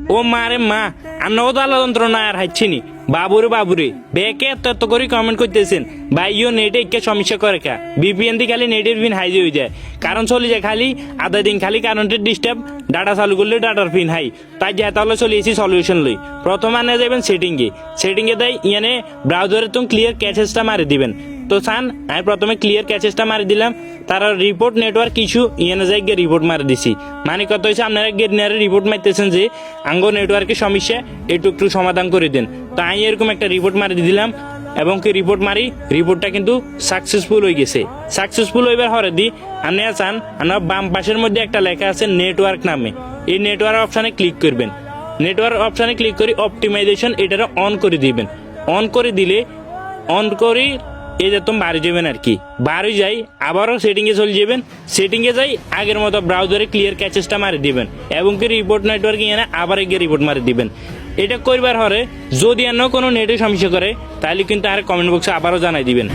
ও মারে মা আন্নাও তো আল্লাহ যন্ত্রণা আর হাইছিনি বাবুরে বেকে এত করে কমেন্ট করতেছেন ভাইও নেটে একে সমস্যা করে কা বিপিএন দিয়ে খালি নেটের পিন হাই হয়ে যায় কারণ চলে যায় খালি আধা দিন খালি কারেন্টের ডিস্টার্ব ডাটা চালু করলে ডাটার পিন হাই তাই যা তাহলে চলে এসেছি সলিউশন লই প্রথমে আনে যাবেন সেটিংয়ে দেয় ইয়ানে ব্রাউজারে তুমি ক্লিয়ার ক্যাচেসটা মারি দিবেন তো চান আমি প্রথমে ক্লিয়ার ক্যাচেসটা মারি দিলাম তারা রিপোর্ট নেটওয়ার্ক ইস্যু ইয়ানে যাই গিয়ে রিপোর্ট মারি দিছি মানে কত হয়েছে আপনারা গেটনারে রিপোর্ট মারতেছেন যে আঙ্গো নেটওয়ার্কের সমস্যা একটু সমাধান করে দেন তো আমি এরকম একটা রিপোর্ট মারি দিলাম এবং কি রিপোর্টটা কিন্তু সাকসেসফুল হয়ে গেছে সাকসেসফুল হইবার হরে দি আপনি চান আপনার বাম পাশের মধ্যে একটা লেখা আছে নেটওয়ার্ক নামে এই নেটওয়ার্ক অপশানে ক্লিক করবেন নেটওয়ার্ক অপশানে ক্লিক করে অপটিমাইজেশন এটারে অন করে দিবেন অন করে এই যে তুমি বাড়ি যাবেন আর কি বাড়ি যাই আবারও সেটিংয়ে চলে যাবেন সেটিংয়ে যাই আগের মতো ব্রাউজারে ক্লিয়ার ক্যাচেসটা মারি দিবেন এবং কি রিপোর্ট নেটওয়ার্কে এনে আবার গিয়ে রিপোর্ট মারি দিবেন এটা করবার হরে যদি অন্য কোনো নেটে সমস্যা করে তাহলে কিন্তু আর কমেন্ট বক্সে আবারও জানাই দিবেন।